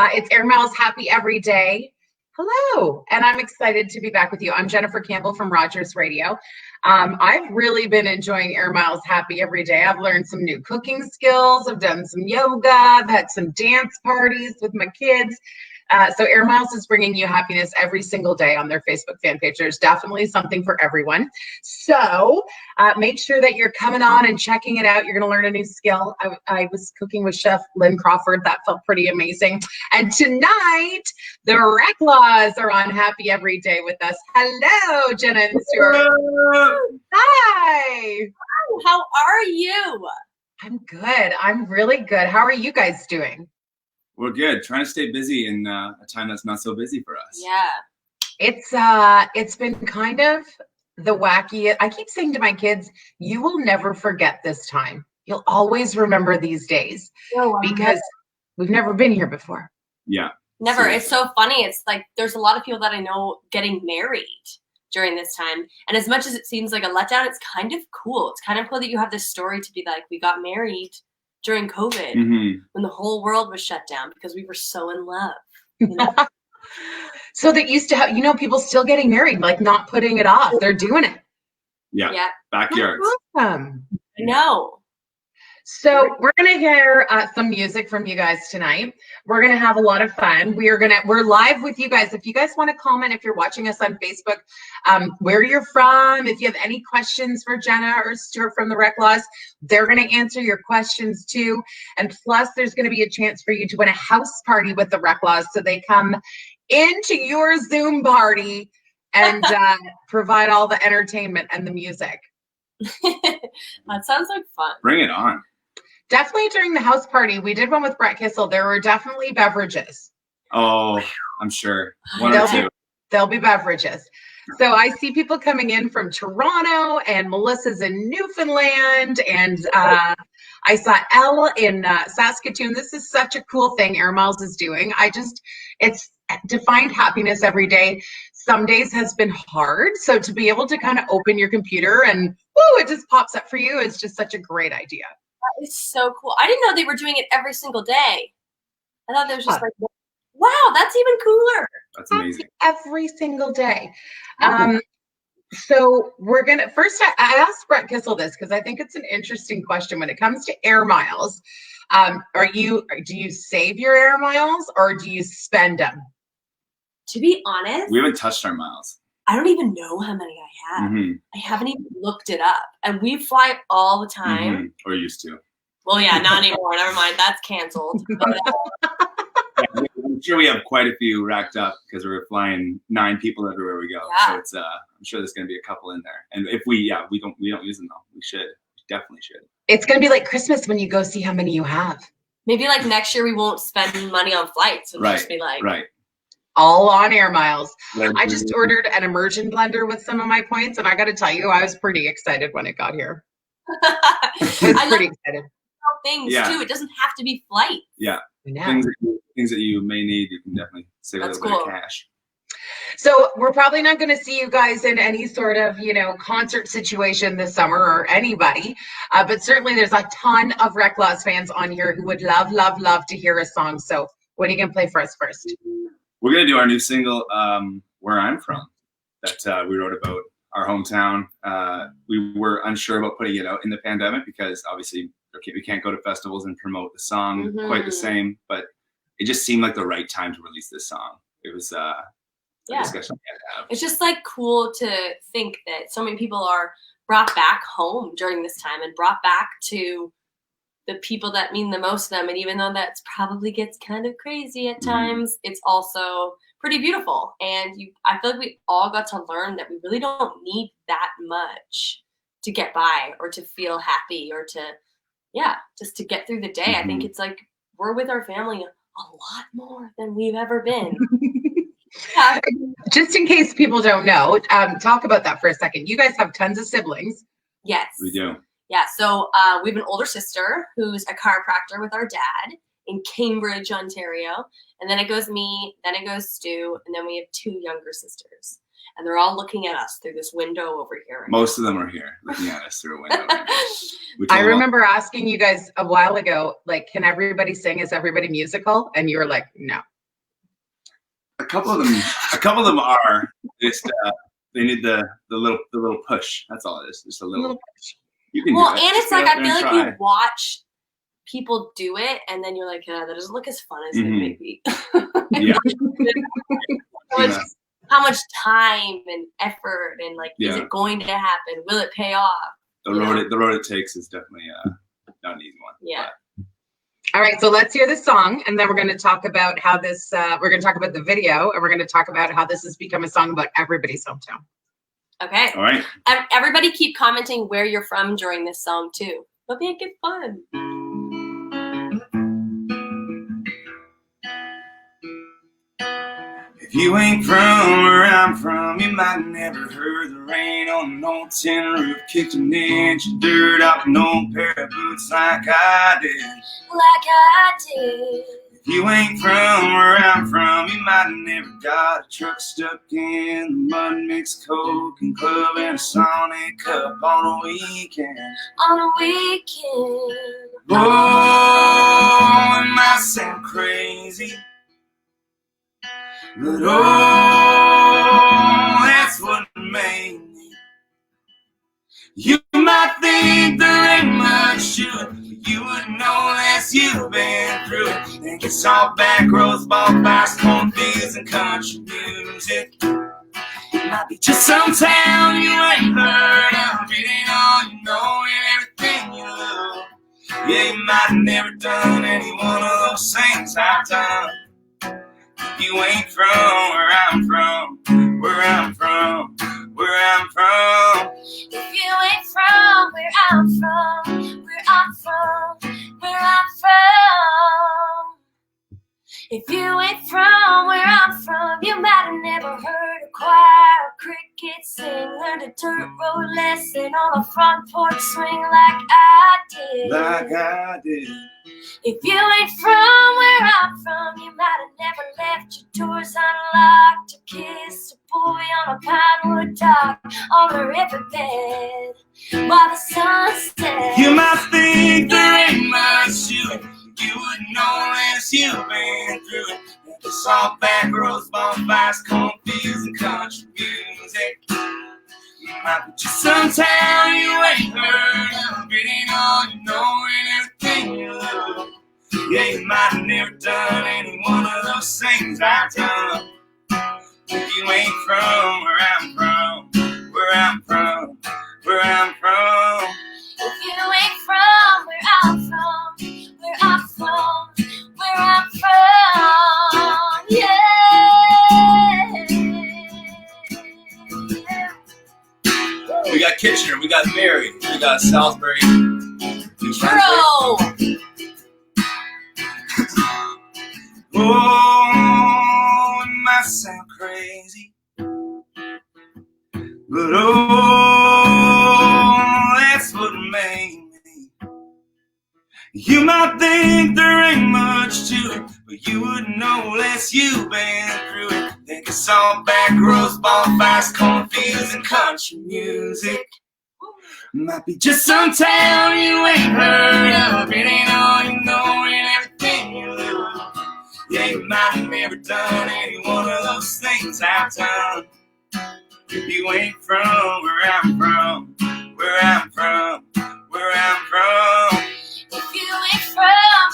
It's Air Miles Happy Every Day. Hello, and I'm excited to be back with you. I'm Jennifer Campbell from Rogers Radio. I've really been enjoying Air Miles Happy Every Day. I've learned some new cooking skills. I've done some yoga. I've had some dance parties with my kids. So Air Miles is bringing you happiness every single day on their Facebook fan page. There's definitely something for everyone. So make sure that you're coming on and checking it out. You're going to learn a new skill. I was cooking with Chef Lynn Crawford. That felt pretty amazing. And tonight, the Reklaws are on Happy Every Day with us. Hello, Jenna and Stuart. Hi. How are you? I'm good. I'm really good. How are you guys doing? We're good. Trying to stay busy in a time that's not so busy for us. Yeah. It's been kind of the wacky. I keep saying to my kids, you will never forget this time. You'll always remember these days because we've never been here before. Yeah. Never. Seriously. It's so funny. It's like there's a lot of people that I know getting married during this time. And as much as it seems like a letdown, it's kind of cool. It's kind of cool that you have this story to be like, we got married during COVID when the whole world was shut down because we were so in love. You know? So that used to have, people still getting married, like not putting it off. They're doing it. Yeah. Backyards. Awesome. I know. So we're going to hear some music from you guys tonight. We're going to have a lot of fun. We're live with you guys. If you guys want to comment, if you're watching us on Facebook, where you're from, if you have any questions for Jenna or Stuart from the Reklaws, they're going to answer your questions too. And plus there's going to be a chance for you to win a house party with the Reklaws. So they come into your Zoom party and provide all the entertainment and the music. That sounds like fun. Bring it on. Definitely during the house party. We did one with Brett Kissel. There were definitely beverages. Oh, I'm sure. One or two. There'll be beverages. So I see people coming in from Toronto, and Melissa's in Newfoundland, and I saw Elle in Saskatoon. This is such a cool thing Air Miles is doing. It's to find happiness every day. Some days has been hard. So to be able to kind of open your computer and it just pops up for you is just such a great idea. That is so cool. I didn't know they were doing it every single day. I thought there was just like, wow, that's even cooler. That's amazing. Every single day. So we're going to, first I asked Brett Kissel this because I think it's an interesting question when it comes to Air Miles. Do you save your Air Miles or do you spend them? To be honest, we haven't touched our miles. I don't even know how many I have. I haven't even looked it up. And we fly all the time. Or used to. Well, yeah, not anymore. Never mind. That's canceled. But, I'm sure we have quite a few racked up because we're flying 9 people everywhere we go. Yeah. So it's I'm sure there's going to be a couple in there. And if we don't use them though. We should. We definitely should. It's going to be like Christmas when you go see how many you have. Maybe like next year we won't spend money on flights. It'll just be like all on Air Miles. I just ordered an immersion blender with some of my points, and I got to tell you, I was pretty excited when it got here. I was pretty excited. Things too. It doesn't have to be flight. Yeah. Things that you may need, you can definitely save a little bit of cash. So we're probably not going to see you guys in any sort of, concert situation this summer or anybody. But certainly there's a ton of Reklaws fans on here who would love, love, love to hear a song. So what are you going to play for us first? We're going to do our new single, Where I'm From, that we wrote about our hometown. We were unsure about putting it out in the pandemic because obviously we can't go to festivals and promote the song quite the same, but it just seemed like the right time to release this song. It was a discussion we had to have. It's just like cool to think that so many people are brought back home during this time and brought back to the people that mean the most to them. And even though that probably gets kind of crazy at times, it's also pretty beautiful. And I feel like we all got to learn that we really don't need that much to get by or to feel happy or to, just to get through the day. I think it's like we're with our family a lot more than we've ever been. Just in case people don't know, talk about that for a second. You guys have tons of siblings. Yes. We do. Yeah, so we have an older sister who's a chiropractor with our dad in Cambridge, Ontario. And then it goes me, then it goes Stu, and then we have 2 younger sisters. And they're all looking at us through this window over here. Most of them are here looking at us through a window. I remember asking you guys a while ago, like, can everybody sing? Is everybody musical? And you were like, no. A couple of them are just they need the little push. That's all it is. Just a little push. You can well, do it. And Just it's like get out I there feel and like try. you watch people do it, and then you're like, that doesn't look as fun as it may be. Yeah. How much time and effort and like is it going to happen? Will it pay off? The road it takes is definitely not an easy one. Yeah. But. All right, so let's hear the song, and then we're going to talk about how this. We're going to talk about the video, and we're going to talk about how this has become a song about everybody's hometown. Okay. All right. Everybody keep commenting where you're from during this song too. It'll make it fun. If you ain't from where I'm from, you might never heard the rain on an old tin roof, kicked an inch of dirt off an old pair of boots like I did. Like I did. If you ain't from where I'm from, you might have never got a truck stuck in the mud, mixed Coke and club and a Sonic cup on a weekend. On a weekend. Oh, it might sound crazy, but oh, that's what made me. You might think there ain't much to it, but you wouldn't know unless you've been through it. Think it's all back roads, ball fights, cornfields, and country music. It might be just some town you ain't heard of. It ain't all you know and everything you love. Yeah, you might have never done any one of those things I've done. You ain't from where I'm from, where I'm from, where I'm from. If you ain't from where I'm from, where I'm from, where I'm from. If you ain't from where I'm from, you might have never heard a choir or cricket sing, learned a dirt road lesson on a front porch swing like I did. Like I did. If you ain't from where I'm from, you might have never left your doors unlocked to kiss a boy on a pinewood dock on the riverbed while the sun sets. You might think there ain't much to it, you wouldn't know unless you've been through it. It's all back roads, bonfires, cornfields, and country music. You might be just some town you ain't heard of. It ain't all you know and everything you love. Yeah, you might have never done any one of those things I've done. If you ain't from where I'm from, where I'm from, where I'm from. If you ain't from where I'm from, where I'm from, where I'm from, yeah. We got Kitchener, we got Barrie, we got Salisbury. Bro! Oh, it might sound crazy, but oh, that's what made me. You might think there ain't much to it, but you wouldn't know unless you've been through it. Think it's all back roads, bonfires, cornfields, and country music. Might be just some town you ain't heard of. It ain't all you know and everything you love. Yeah, you might have never done any one of those things I've done. If you ain't from where I'm from, where I'm from, where I'm from. If you ain't from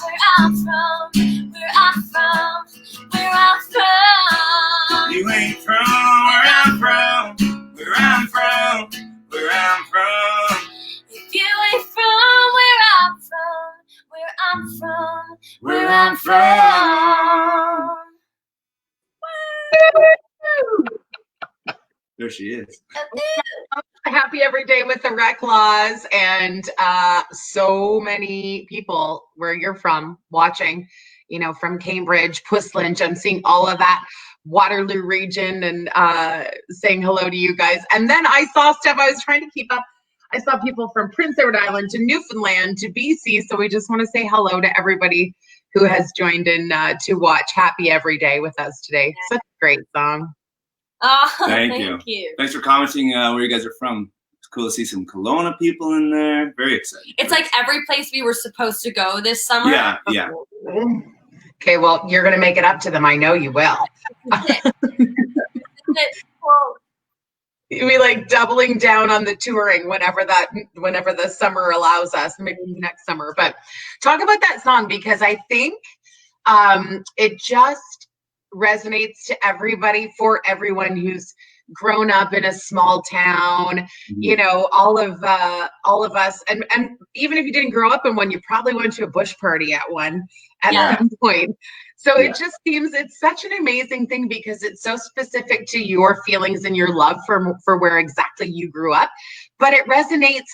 where I'm from, where I'm from, where I'm from. You ain't from where I'm from, where I'm from, where I'm from. If you ain't from where I'm from, where I'm from, where I'm from. There she is. Happy every day with the Reklaws, and so many people where you're from watching, you know, from Cambridge, Puslinch. I'm seeing all of that Waterloo region and saying hello to you guys. And then I saw stuff, I was trying to keep up. I saw people from Prince Edward Island to Newfoundland to BC. So we just want to say hello to everybody who has joined in to watch Happy Every Day with us today. Such a great song. Oh, Thank you. Thanks for commenting where you guys are from. It's cool to see some Kelowna people in there. Very exciting. It's like every place we were supposed to go this summer. Yeah. Okay, well, you're going to make it up to them. I know you will. You'll be like doubling down on the touring whenever the summer allows us, maybe next summer. But talk about that song, because I think it just resonates to everybody, for everyone who's grown up in a small town. You know, all of us, and even if you didn't grow up in one, you probably went to a bush party at some point. So it just seems it's such an amazing thing, because it's so specific to your feelings and your love for where exactly you grew up, but it resonates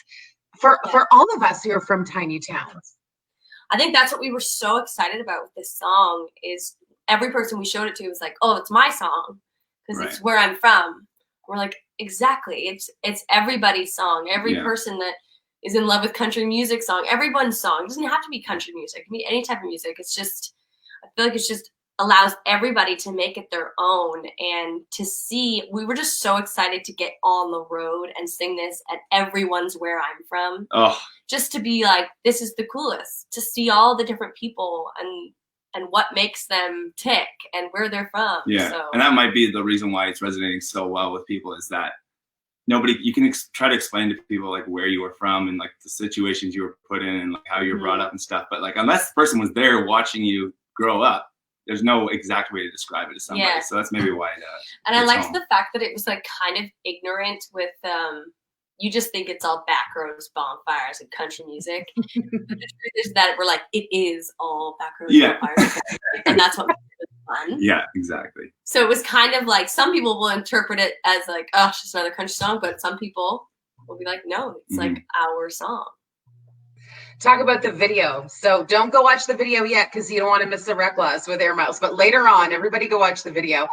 for all of us who are from tiny towns. I think that's what we were so excited about with this song, is every person we showed it to was like, oh, it's my song, because it's where I'm from. We're like, exactly. It's everybody's song. Every person that is in love with country music song, everyone's song. It doesn't have to be country music. It can be any type of music. It's just, I feel like it's just allows everybody to make it their own, and to see, we were just so excited to get on the road and sing this at Everyone's Where I'm From. Oh. Just to be like, this is the coolest, to see all the different people and what makes them tick and where they're from. Yeah, so. And that might be the reason why it's resonating so well with people, is that you can try to explain to people like where you were from and like the situations you were put in and like how you were brought up and stuff. But like, unless the person was there watching you grow up, there's no exact way to describe it to somebody. Yeah. So that's maybe why it and I liked the fact that it was like kind of ignorant with, you just think it's all back roads, bonfires, and country music. But the truth is that we're like, it is all back roads, bonfires, and that's what makes it fun. Yeah, exactly. So it was kind of like, some people will interpret it as like, oh, it's just another country song, but some people will be like, no, it's like our song. Talk about the video. So don't go watch the video yet, because you don't want to miss the Reklaws with Air Miles. But later on, everybody go watch the video.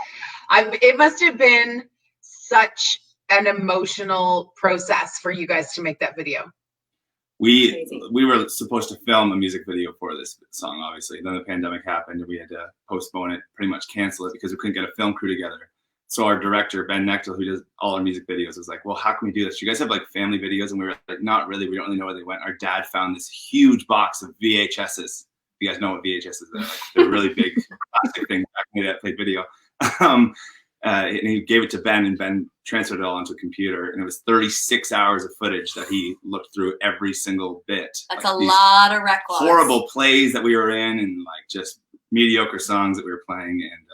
It must have been such an emotional process for you guys to make that video. We were supposed to film a music video for this song, obviously. Then the pandemic happened and we had to postpone it, pretty much cancel it, because we couldn't get a film crew together. So our director, Ben Nechtel, who does all our music videos, was like, well, how can we do this? You guys have like family videos? And we were like, not really. We don't really know where they went. Our dad found this huge box of VHSs. You guys know what VHSs are. Like, they're really big plastic things back in the day that played video. And he gave it to Ben, and Ben transferred it all onto a computer. And it was 36 hours of footage that he looked through every single bit. That's like a lot of Reklaws. Horrible plays that we were in, and like just mediocre songs that we were playing. And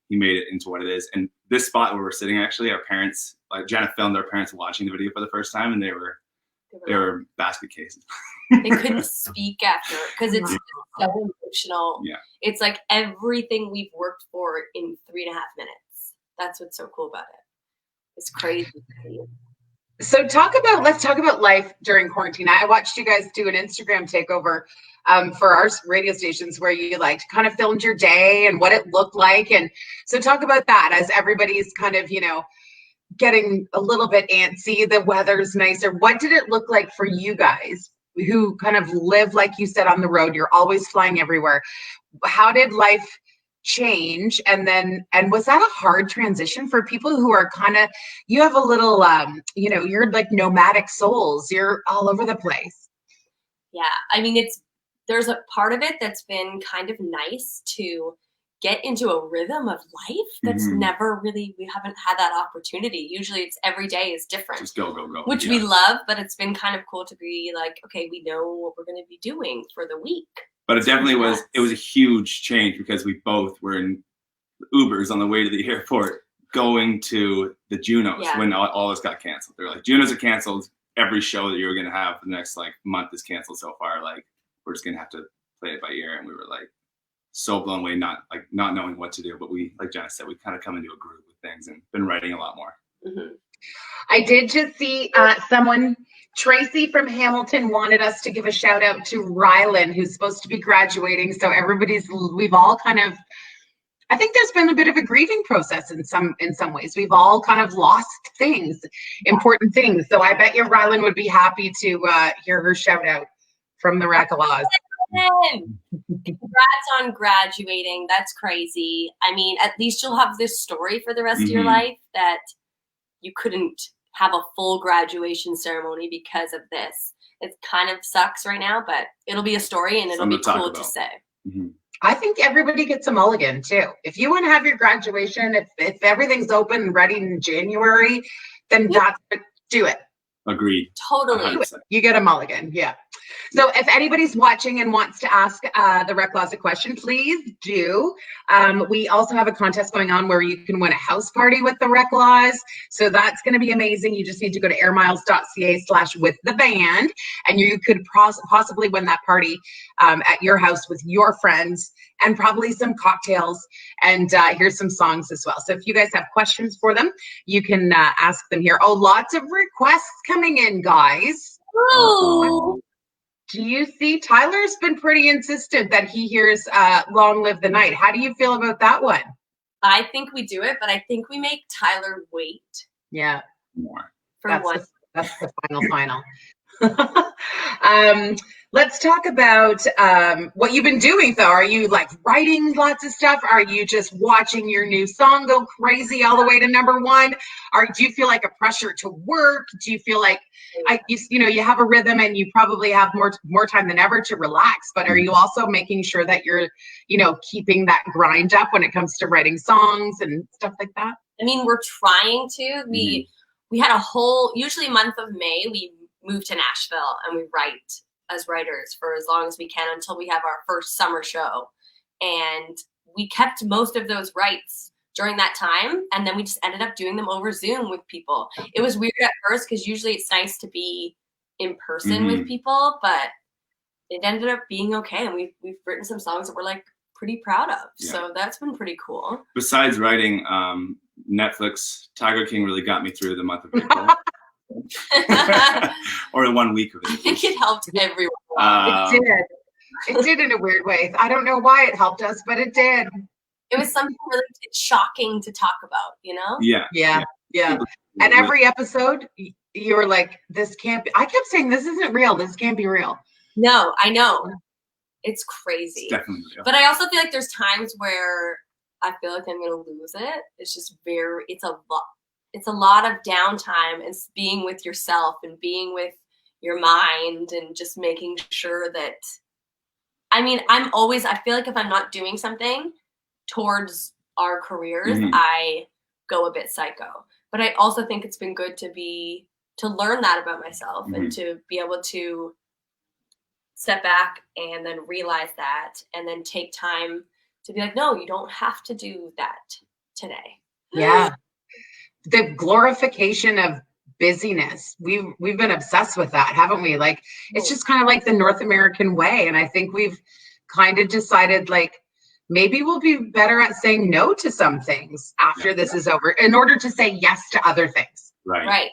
he made it into what it is. And this spot where we're sitting, actually, our parents, like Jenna filmed our parents watching the video for the first time, and they were basket cases. They couldn't speak after, because it's so emotional. Yeah. It's like everything we've worked for in 3.5 minutes. That's what's so cool about it. It's crazy. So let's talk about life during quarantine. I watched you guys do an Instagram takeover for our radio stations, where you like kind of filmed your day and what it looked like. And so talk about that, as everybody's kind of, getting a little bit antsy. The weather's nicer. What did it look like for you guys who kind of live, like you said, on the road? You're always flying everywhere. How did life change? And was that a hard transition for people who are kind of, you have a little, you're like nomadic souls. You're all over the place. Yeah. I mean, there's a part of it that's been kind of nice to get into a rhythm of life that's never really, we haven't had that opportunity. Usually it's every day is different. Just go. Which we love, but it's been kind of cool to be like, okay, we know what we're going to be doing for the week. But it definitely was a huge change, because we both were in Ubers on the way to the airport going to the Junos when all this got canceled. They're like, Junos are canceled. Every show that you're going to have for the next like month is canceled so far. Like, we're just going to have to play it by ear. And we were like so blown away, not knowing what to do. But we, like Jenna said, we kind of come into a groove with things and been writing a lot more. Mm-hmm. I did just see Tracy from Hamilton wanted us to give a shout out to Rylan, who's supposed to be graduating. So we've all kind of, I think there's been a bit of a grieving process in some ways. We've all kind of lost things, important things. So I bet your Rylan would be happy to hear her shout out from the Reklaws. Congrats on graduating. That's crazy. I mean, at least you'll have this story for the rest of your life, that you couldn't have a full graduation ceremony because of this. It kind of sucks right now, but it'll be a story and it'll be cool to say. Mm-hmm. I think everybody gets a mulligan too. If you want to have your graduation, if everything's open and ready in January, then do it. Agreed. Totally. 100%. You get a mulligan. Yeah. So if anybody's watching and wants to ask the Reklaws a question, please do. We also have a contest going on where you can win a house party with the Reklaws. So that's going to be amazing. You just need to go to airmiles.ca/withtheband, and you could possibly win that party at your house with your friends and probably some cocktails. And here's some songs as well. So if you guys have questions for them, you can ask them here. Oh, lots of requests coming in, guys. Ooh. Do you see Tyler's been pretty insistent that he hears Long Live the Night? How do you feel about that one? I think we do it, but I think we make Tyler wait. Yeah. More. For one. That's the final. Let's talk about what you've been doing though. Are you like writing lots of stuff? Are you just watching your new song go crazy all the way to #1? Or do you feel like a pressure to work? Do you feel like you have a rhythm and you probably have more time than ever to relax, but are you also making sure that you're, keeping that grind up when it comes to writing songs and stuff like that? I mean, we're trying to. We had a whole, usually month of May, we move to Nashville and we write as writers for as long as we can until we have our first summer show. And we kept most of those rights during that time. And then we just ended up doing them over Zoom with people. It was weird at first because usually it's nice to be in person with people, but it ended up being okay. And we've written some songs that we're like pretty proud of. Yeah. So that's been pretty cool. Besides writing, Netflix, Tiger King really got me through the month of April. Or the 1 week of it. I think it helped everyone. It did in a weird way. I don't know why it helped us, but it did. It was something really shocking to talk about, Yeah. And every episode, you were like, this can't be. I kept saying, this isn't real. This can't be real. No, I know. It's crazy. It's definitely real. But I also feel like there's times where I feel like I'm going to lose it. It's just it's a lot of downtime and being with yourself and being with your mind and just making sure that, I feel like if I'm not doing something towards our careers, I go a bit psycho. But I also think it's been good to learn that about myself and to be able to step back and then realize that and then take time to be like, no, you don't have to do that today. Yeah. The glorification of busyness. We've been obsessed with that, haven't we? Like, it's just kind of like the North American way. And I think we've kind of decided like, maybe we'll be better at saying no to some things after this is over in order to say yes to other things. Right.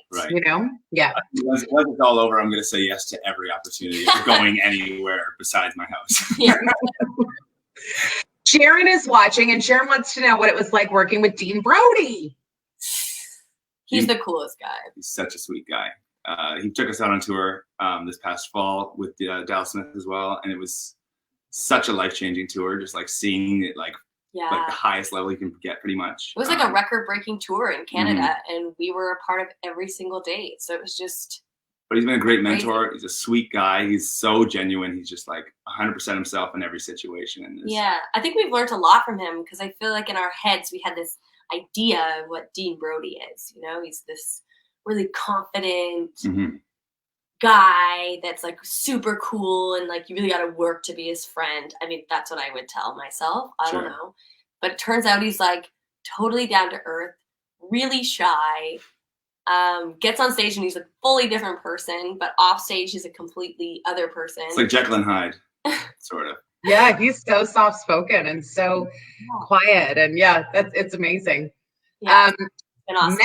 Yeah. Once it's all over, I'm going to say yes to every opportunity of going anywhere besides my house. Yeah. Sharon is watching, and Sharon wants to know what it was like working with Dean Brody. He's the coolest guy. He's such a sweet guy. He took us out on tour this past fall with Dallas Smith as well, and it was such a life-changing tour, just like seeing it like the highest level you can get pretty much. It was like a record-breaking tour in Canada, and we were a part of every single date. So it was just... But he's been a great mentor. He's a sweet guy. He's so genuine. He's just like 100% himself in every situation. Yeah, I think we've learned a lot from him because I feel like in our heads we had this idea of what Dean Brody is. He's this really confident guy that's like super cool and like you really got to work to be his friend. I mean, that's what I would tell myself. I don't know. But it turns out he's like totally down to earth, really shy, gets on stage and he's a fully different person, but off stage he's a completely other person. It's like Jekyll and Hyde, sort of. Yeah, he's so soft-spoken and so quiet, and it's amazing. Yeah, it's been awesome.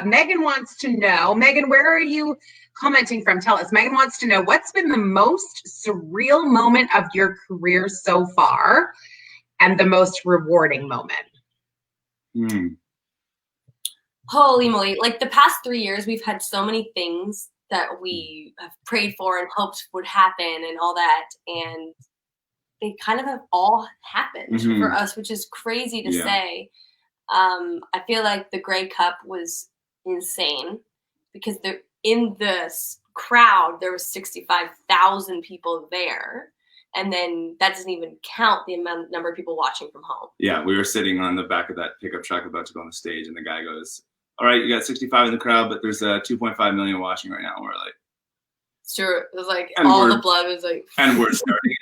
Megan wants to know, Megan, where are you commenting from? Tell us. Megan wants to know what's been the most surreal moment of your career so far, and the most rewarding moment. Holy moly! Like the past 3 years, we've had so many things that we have prayed for and hoped would happen, and all that, and they kind of have all happened for us, which is crazy to say. I feel like the Grey Cup was insane because in the crowd, there was 65,000 people there. And then that doesn't even count the number of people watching from home. Yeah, we were sitting on the back of that pickup truck about to go on the stage, and the guy goes, "All right, you got 65 in the crowd, but there's 2.5 million watching right now." And we're like, Sure, it was like and all the blood was like. And we're starting.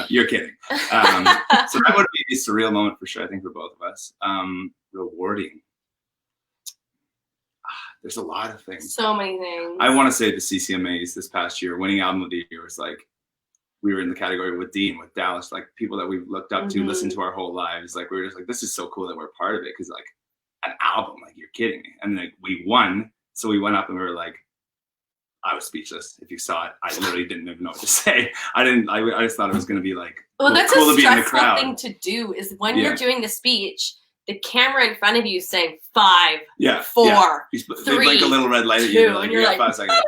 You're kidding. So that would be a surreal moment for sure, I think, for both of us. Rewarding. There's a lot of things. So many things. I want to say the CCMAs this past year, winning album of the year was like, we were in the category with Dean, with Dallas, like people that we've looked up to, listened to our whole lives. Like we were just like, this is so cool that we're part of it, because like an album, like you're kidding me. And like we won, so we went up and we were like, I was speechless. If you saw it, I literally didn't even know what to say. I just thought it was going to be like, well, that's cool a to be in the stressful crowd. thing to do is when you're doing the speech, the camera in front of you is saying 5, 4, 3, they blink a little red light at you. Like, you're like, 5 seconds.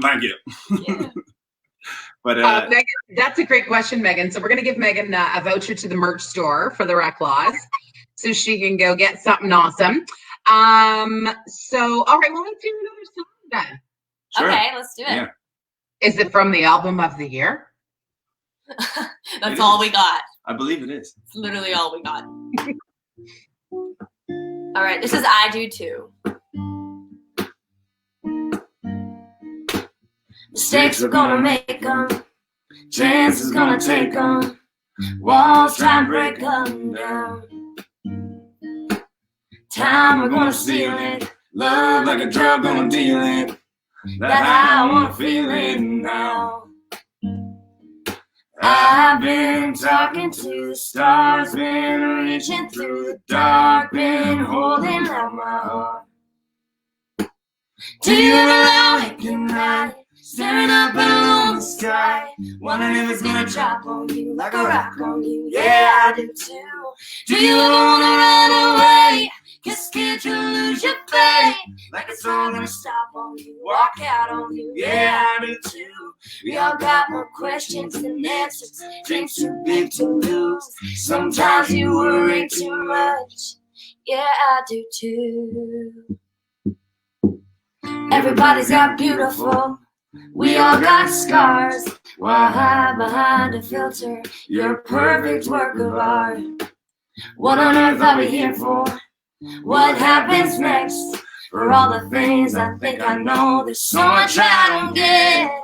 Thank you. Yeah. But Megan, that's a great question, Megan. So we're going to give Megan a voucher to the merch store for the Reklaws, so she can go get something awesome. So, all right, well, let's do another song then. Sure. Okay, let's do it. Yeah. Is it from the album of the year? That's all we got. I believe it is. It's literally all we got. All right, this is I Do Too. Mistakes we're gonna make them, chances gonna take them, walls try and break them down. Time we're gonna steal it, love like a drug gonna deal it. That's how I wanna feel it now. I've been talking to the stars, been reaching through the dark, been holding out my heart. Do you ever lie awake at night, staring up at a lonely sky, wondering if it's gonna drop on you like a rock on you? Yeah, I do too. Do you ever wanna run away, get scared you'll lose your faith, like it's all gonna stop on you, walk out on you? Yeah, I do too. We all got more questions than answers, dreams too big to lose. Sometimes you worry too much. Yeah, I do too. Everybody's got beautiful, we all got scars. Why hide behind a filter? You're a perfect work of art. What on earth are we here for? What happens next? For all the things I think I know, there's so much I don't get.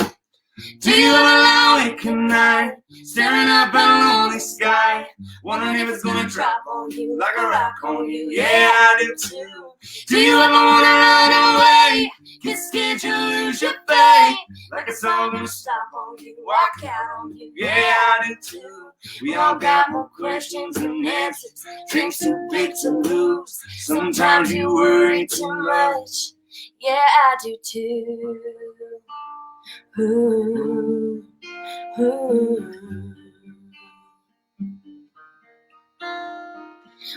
Do you ever lie awake at night, staring up at a lonely sky, wondering if it's gonna drop on you like a rock on you? Yeah, I do too. Do you ever wanna run away, get scared you'll lose your faith, like it's all gonna stop on you, walk out on you? Yeah, I do too. We all got more questions than answers, dreams too big to lose. Sometimes you worry too much. Yeah, I do too. Ooh, ooh.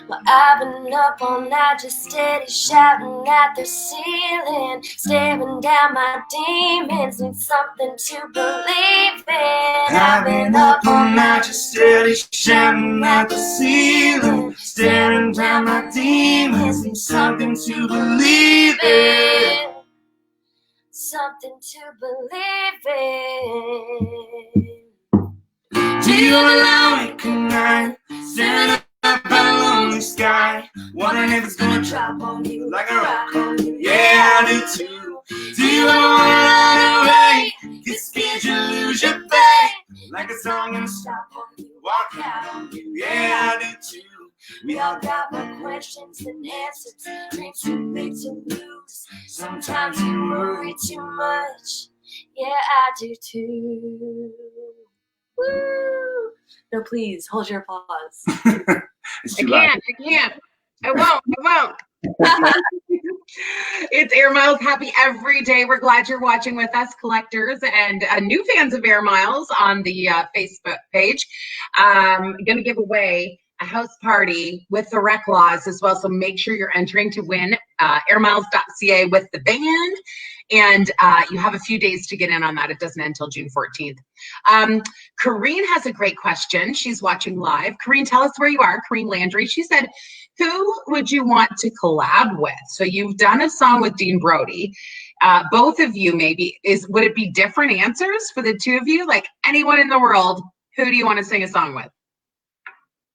Well, I've been up all night just steady shouting at the ceiling, staring down my demons, need something to believe in. I've been up all night just steady shouting at the ceiling, staring down my demons, need something to believe in. Something to believe in. Do you ever lie awake at night, staring up at a lonely sky, wondering if it's gonna drop on you like a rock on you? Yeah, I do too. Do you ever wanna run away, get scared you'll lose your faith, like it's all gonna stop on you, walk out on you? Yeah, I do too. We all got more questions than answers, dreams too big to lose. Sometimes you worry too much. Yeah, I do too. Woo! No, please hold your applause. It's too loud. I can't. I won't. It's Air Miles Happy every day. We're glad you're watching with us, collectors and new fans of Air Miles on the Facebook page. I'm going to give away a house party with the Reklaws as well. So make sure you're entering to win airmiles.ca with the band. And you have a few days to get in on that. It doesn't end until June 14th. Corrine has a great question. She's watching live. Corrine, tell us where you are. Corrine Landry. She said, who would you want to collab with? So you've done a song with Dean Brody. both of you maybe, would it be different answers for the two of you? Like anyone in the world, who do you want to sing a song with?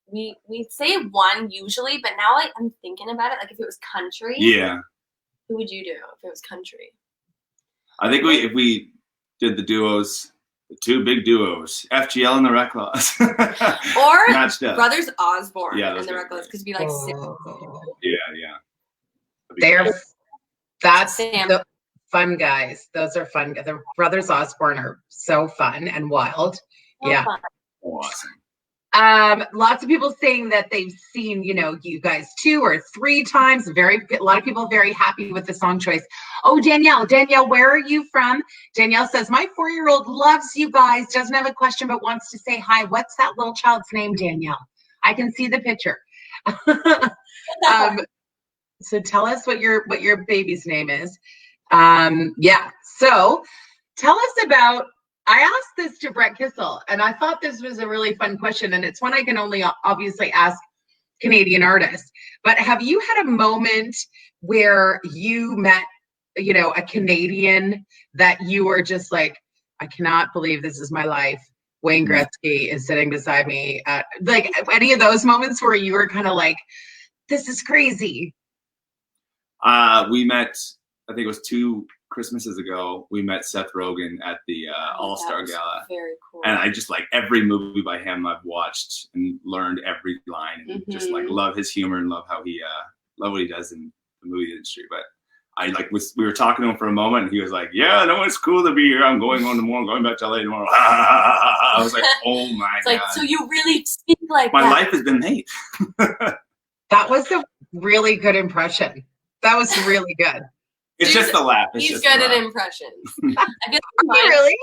We say one usually, but now I'm thinking about it. Like if it was country, Yeah. who would you do if it was country? I think if we did the duos, the two big duos, FGL and the Reklaws. Or matched up. Brothers Osborne Yeah, and those the are Reklaws, great. because be like Yeah. That's Sam. the fun guys. Those are fun. The Brothers Osborne are so fun and wild. so Yeah. fun. Awesome. Lots of people saying that they've seen, you guys 2 or 3 times. A lot of people very happy with the song choice. Oh, Danielle, where are you from? Danielle says, my 4-year-old loves you guys, doesn't have a question, but wants to say hi. What's that little child's name, Danielle? I can see the picture. So tell us what your baby's name is. Yeah. So tell us about, I asked this to Brett Kissel, and I thought this was a really fun question, and it's one I can only obviously ask Canadian artists. But have you had a moment where you met, a Canadian that you were just like, I cannot believe this is my life. Wayne Gretzky is sitting beside me. Like any of those moments where you were kind of like, this is crazy. We met, I think it was 2 Christmases ago, we met Seth Rogen at the All-Star Gala. Very cool. And I just like every movie by him I've watched and learned every line and just like love his humor and love how he love what he does in the movie industry. But we were talking to him for a moment and he was like, yeah, no, it's cool to be here. I'm going on tomorrow, going back to LA tomorrow. I was like, oh my God. Like, so you really speak like my that. life has been made. That was a really good impression. That was really good. It's just a laugh. He's good at impressions. I feel like really?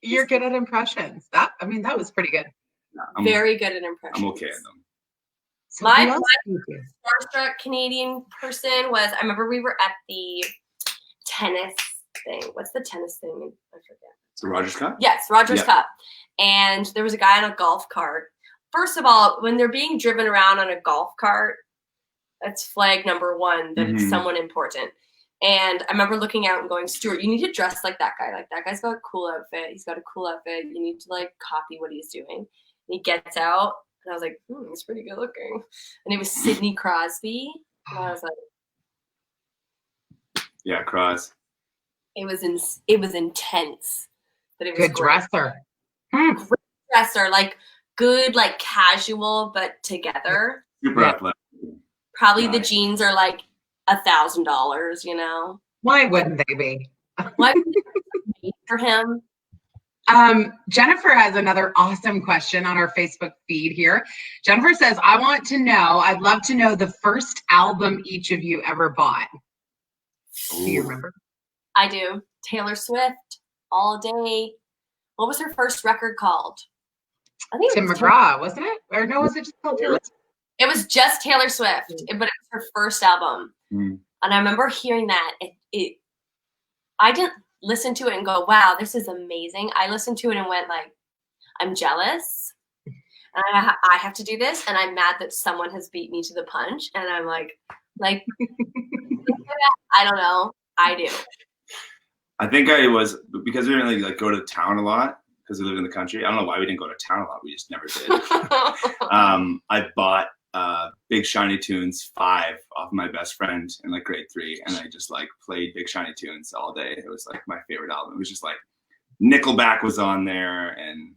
You're good at impressions. That was pretty good. Very good at impressions. I'm okay at them. So my starstruck Canadian person was, I remember we were at the tennis thing. What's the tennis thing? I forget. It's the Rogers Cup? Yes, Rogers Cup. And there was a guy on a golf cart. First of all, when they're being driven around on a golf cart, that's flag number 1 that it's someone important. And I remember looking out and going, Stuart, you need to dress like that guy. Like, that guy's got a cool outfit. He's got a cool outfit. You need to, like, copy what he's doing. And he gets out, and I was like, he's pretty good looking. And it was Sidney Crosby. And I was like, yeah, Cros. It was intense. But it was good dresser. Great dresser. Like, good, like, casual, but together. Super athletic. Probably the jeans are like $1,000, Why wouldn't they be? Why would they be for him? Jennifer has another awesome question on our Facebook feed here. Jennifer says, I'd love to know the first album each of you ever bought. Ooh. Do you remember? I do. Taylor Swift, All Day. What was her first record called? I think Tim McGraw, wasn't it? Or no, was it just called Taylor Swift? It was just Taylor Swift, but it was her first album. And I remember hearing that. I didn't listen to it and go, wow, this is amazing. I listened to it and went like, I'm jealous. And I have to do this. And I'm mad that someone has beat me to the punch. And I'm like, I don't know. I do. I think I was, because we didn't really like go to town a lot because we lived in the country. I don't know why we didn't go to town a lot. We just never did. I bought Big Shiny Tunes 5 off my best friend in like grade 3, and I just like played Big Shiny Tunes all day. It was like my favorite album. It was just like Nickelback was on there and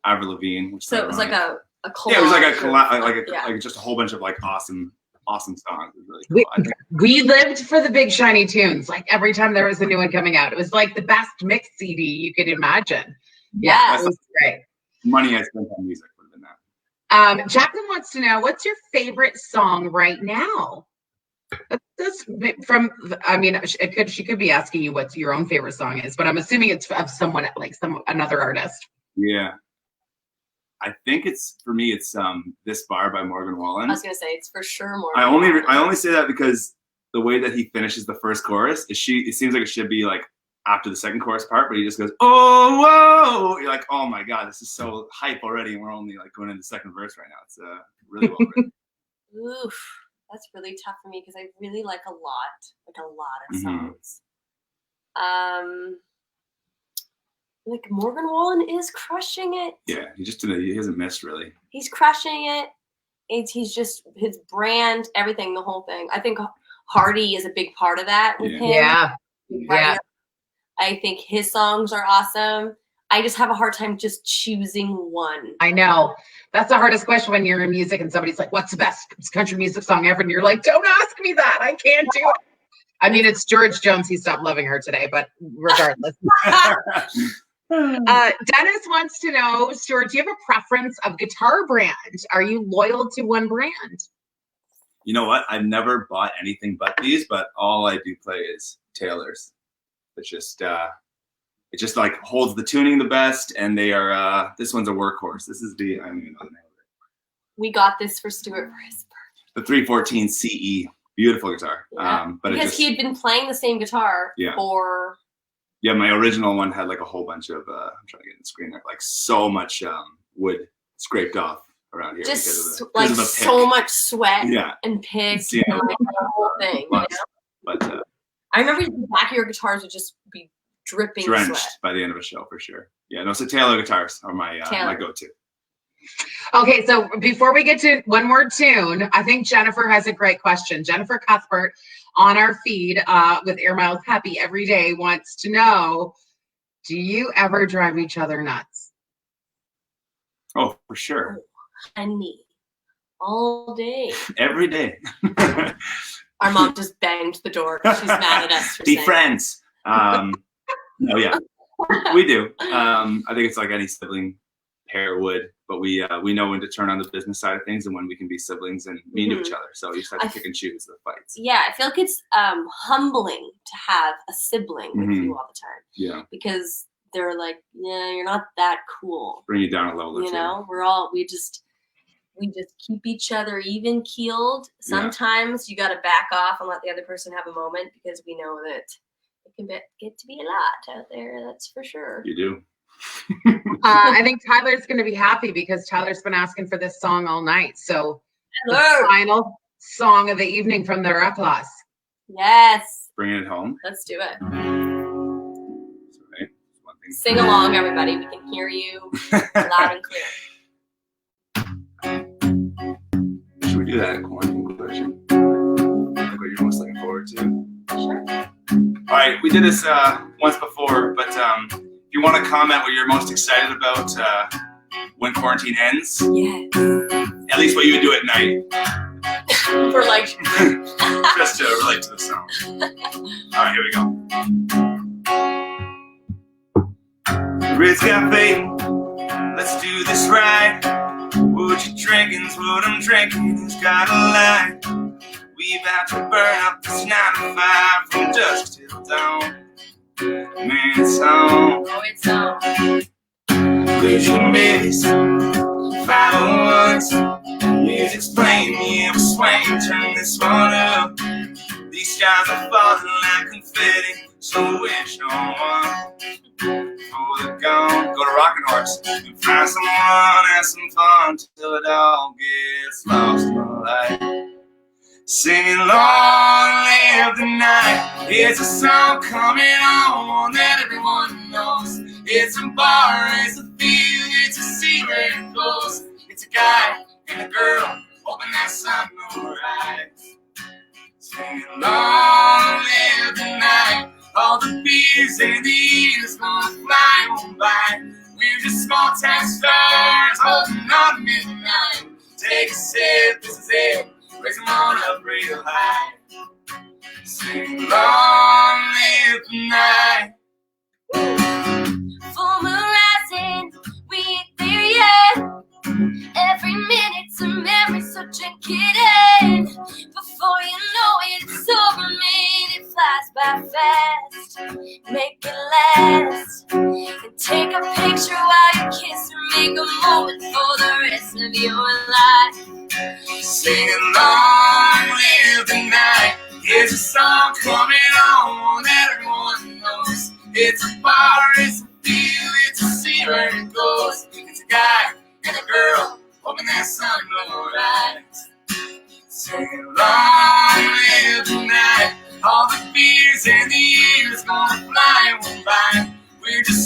Avril Lavigne. Which so it was like a collage. Yeah, it was like just a whole bunch of like awesome songs. It was really cool. We lived for the Big Shiny Tunes. Like every time there was a new one coming out, it was like the best mix CD you could imagine. Yeah, it was great. Money I spent on music would have been that. Jacqueline wants to know, what's your favorite song right now? She could be asking you what your own favorite song is, but I'm assuming it's of someone like another artist. Yeah. I think for me it's This Bar by Morgan Wallen. I was gonna say it's for sure Morgan. I only say that because the way that he finishes the first chorus it seems like it should be like after the second chorus part, but he just goes, oh, whoa! You're like, oh my God, this is so hype already, and we're only like going into the second verse right now. It's really well written. Oof. That's really tough for me because I really like a lot of Mhm. songs. Like Morgan Wallen is crushing it. Yeah, he hasn't missed really. He's crushing it. He's just his brand, everything, the whole thing. I think Hardy is a big part of that with him. Yeah. Right? I think his songs are awesome. I just have a hard time just choosing one. I know. That's the hardest question when you're in music and somebody's like, what's the best country music song ever? And you're like, don't ask me that. I can't do it. I mean, it's George Jones. He stopped loving her today, but regardless. Dennis wants to know, Stuart, do you have a preference of guitar brand? Are you loyal to one brand? You know what? I've never bought anything but these, but all I do play is Taylor's. It's just it just like holds the tuning the best, and they are this one's a workhorse. This is the I don't even know the name of it. We got this for Stuart for his birthday. The 314 CE, beautiful guitar. Yeah. But because he had been playing the same guitar for. Yeah, my original one had like a whole bunch of I'm trying to get in the screen there, like so much wood scraped off around here. Just because of the so much sweat yeah. and pick Yeah. and like the whole thing. You know? But I remember the back of your guitars would just be dripping drenched sweat. by the end of a show for sure. Yeah, no, so Taylor guitars are my go-to. Okay, so before we get to one more tune, I think Jennifer has a great question. Jennifer Cuthbert on our feed with Air Miles Happy every day wants to know, do you ever drive each other nuts? Oh, for sure. Honey, all day. Every day. Our mom just banged the door. She's mad at us for Be saying friends. No, yeah, we do. I think it's like any sibling pair would, but we know when to turn on the business side of things and when we can be siblings and mean to each other. So you just have to pick and choose the fights. Yeah, I feel like it's humbling to have a sibling with you all the time. Yeah. Because they're like, yeah, you're not that cool. Bring you down a level or two. You know, we just keep each other even keeled. Sometimes you got to back off and let the other person have a moment because we know that it can get to be a lot out there. That's for sure. You do. I think Tyler's going to be happy because Tyler's been asking for this song all night. So the final song of the evening from the Reklaws. Yes. Bringing it home. Let's do it. Sorry. Sing along, everybody. We can hear you loud and clear. Should we do that quarantine question? Like what you're most looking forward to? Sure. All right, we did this once before, but if you want to comment what you're most excited about when quarantine ends, at least what you would do at night. For like just to relate to the song. All right, here we go. Ritz Cafe, let's do this right. What you drinking's what I'm drinking. Who's got a lie? We about to burn up this 9 to 5 from dusk till dawn. Man, it's on. Oh, it's on. Lose your miss. 501s. Music's playing, yeah, we're swaying. Turn this one up. These skies are falling like confetti. So wish on one. Before they're gone, go to Rockin' Horse and find someone, have some fun till it all gets lost in the light. Singing long live the night. It's a song coming on that everyone knows. It's a bar, it's a field, it's a sea where it goes. It's a guy and a girl hoping that sun will rise. Singing long live the night. All the beers and the years gonna fly on by. We're just small town stars holding on to midnight. Take a sip, this is it. Raise them on up real high. Sing long live the night. Full moon rising, we ain't there yet. Every minute's a memory, so drink it in. Before you know it, it's over, man. It flies by fast. Make it last. And take a picture while you kiss her. Make a moment for the rest of your life. Singing long live the night. It's a song coming on that everyone knows. It's a bar, it's a field, it's a sea where it goes. It's a guy and a girl hoping that sun will rise. Singing long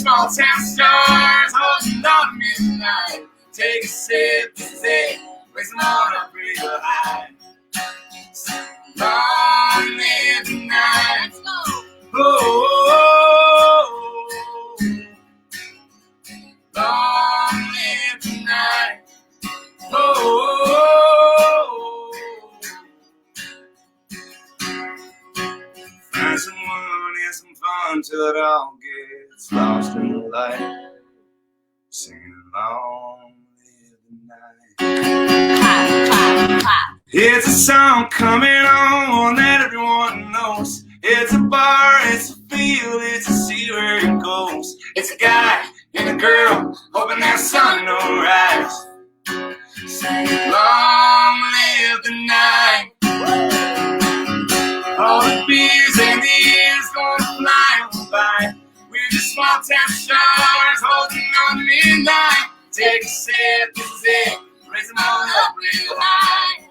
small town stars holding on midnight. Take a sip, this is it. Raise them all up real high. Long live the night. Oh, long live the night. Oh, find someone, have some fun till it all gets lost in the light. Singing along live the night. It's a song coming on that everyone knows. It's a bar, it's a field, it's a sea where it goes. It's a guy and a girl hoping that sun will rise. Sing long live the night. All the beers and the years gonna fly by. We're just small town stars holding on to midnight. Take a sip, this is it. Raise them all up real high.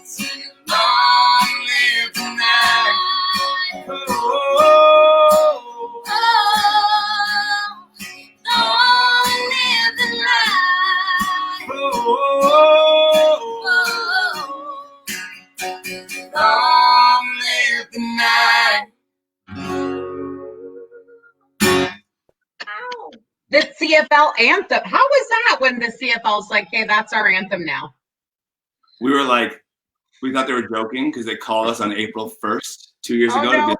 Sing long live the night. Oh, oh, oh, long live the night. Oh, long live the night. The CFL anthem. How was that when the CFL's like, hey, that's our anthem now? We were like, we thought they were joking because they called us on April 1st, 2 years ago. No. To be like,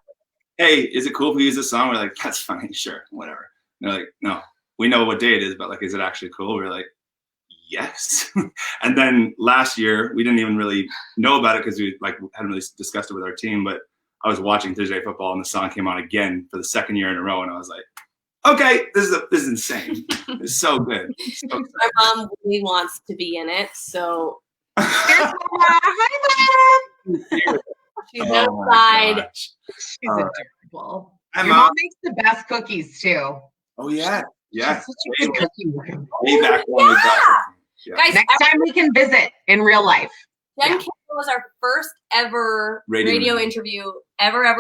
hey, is it cool if we use this song? We're like, that's fine, sure, whatever. And they're like, no, we know what day it is, but like, is it actually cool? We're like, yes. And then last year, we didn't even really know about it because we like hadn't really discussed it with our team. But I was watching Thursday Night Football and the song came on again for the second year in a row, and I was like, okay, this is insane. It's so good. So My mom really wants to be in it, so Here's Mama. Hi, Mom. she's Oh outside. my gosh. She's All right. adorable. Hi, Your Mom. mom makes the best cookies too. Oh yeah, yeah. She's such a good cookie maker. Way back when we got yeah. Guys, Next time we can visit in real life. Jen Yeah. Campbell was our first ever Radio interview ever. And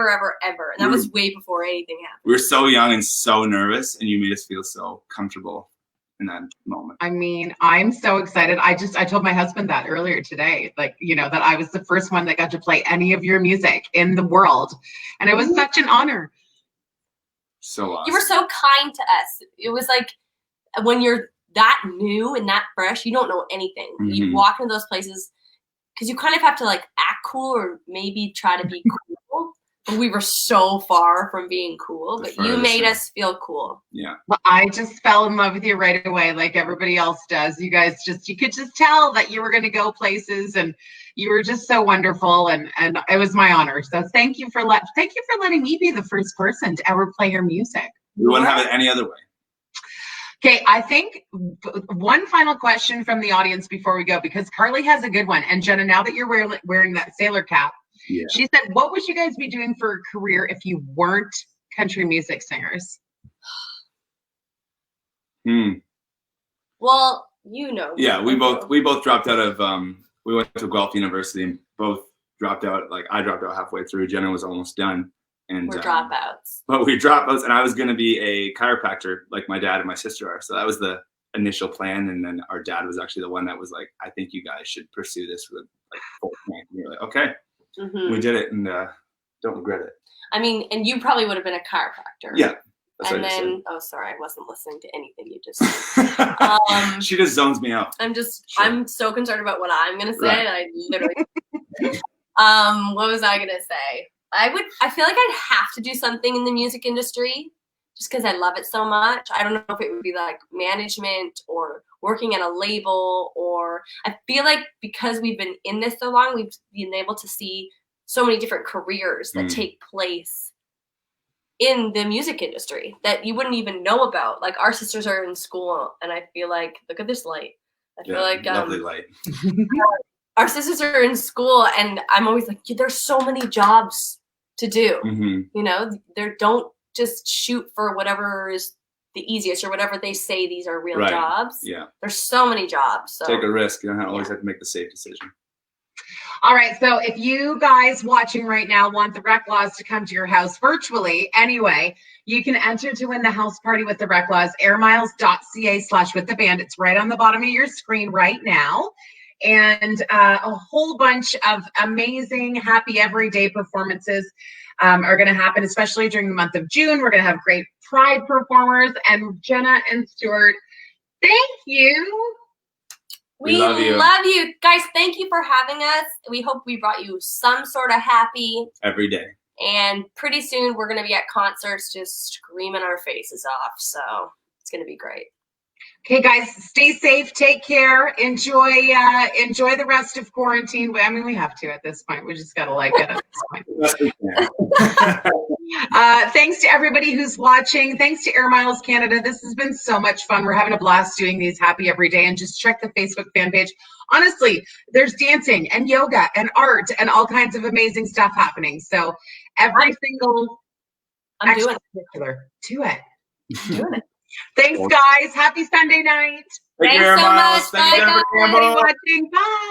that was way before anything happened. We were so young and so nervous, and you made us feel so comfortable in that moment. I mean, I'm so excited. I told my husband that earlier today, like, you know, that I was the first one that got to play any of your music in the world. And it was such an honor. So awesome. You were so kind to us. It was like when you're that new and that fresh, you don't know anything. You Mhm. walk into those places because you kind of have to like act cool or maybe try to be cool. But we were so far from being cool, The but you furthest made thing. us feel cool. Yeah. Well, I just fell in love with you right away, like everybody else does. You guys you could just tell that you were going to go places, and you were just so wonderful, and it was my honor. So thank you for letting me be the first person to ever play your music. We wouldn't have it any other way. Okay, I think one final question from the audience before we go, because Carly has a good one. And Jenna, now that you're wearing that sailor cap, Yeah. she said, what would you guys be doing for a career if you weren't country music singers? Well, you know. Yeah, we both dropped out of we went to Guelph University and both dropped out. Like I dropped out halfway through. Jenna was almost done. And We're dropouts. But we dropouts, and I was going to be a chiropractor like my dad and my sister are. So that was the initial plan. And then our dad was actually the one that was like, I think you guys should pursue this with like full plan. And we were like, okay, we did it, and don't regret it. I mean, and you probably would have been a chiropractor. Yeah. That's And what I just then, sorry, I wasn't listening to anything you just said. said. She just zones me out. I'm so concerned about what I'm gonna say. Right. I literally. What was I gonna say? I feel like I'd have to do something in the music industry just because I love it so much. I don't know if it would be like management or working at a label, or I feel like because we've been in this so long, we've been able to see so many different careers that take place in the music industry that you wouldn't even know about. Like our sisters are in school, and I feel like, look at this light. I feel like lovely light. our sisters are in school, and I'm always like, there's so many jobs to do. You know, don't just shoot for whatever is the easiest or whatever they say these are real jobs. Yeah. There's so many jobs. So Take a risk. You don't always have to make the safe decision. All right. So if you guys watching right now want the Reklaws to come to your house virtually anyway, you can enter to win the house party with the Reklaws, airmiles.ca/with-the-band. It's right on the bottom of your screen right now. And a whole bunch of amazing, happy everyday performances are going to happen, especially during the month of June. We're going to have great Pride performers. And Jenna and Stuart, thank you. We love you. Guys, thank you for having us. We hope we brought you some sort of happy every day. And pretty soon we're going to be at concerts just screaming our faces off. So it's going to be great. Okay, guys, stay safe. Take care. Enjoy the rest of quarantine. I mean, we have to at this point. We just got to like it at this point. Thanks to everybody who's watching. Thanks to Air Miles Canada. This has been so much fun. We're having a blast doing these happy every day. And just check the Facebook fan page. Honestly, there's dancing and yoga and art and all kinds of amazing stuff happening. So every single extracurricular, do it. Doing it. Thanks, guys. Happy Sunday night. Thanks so much. Thanks, Jennifer Campbell. Everybody watching. Bye.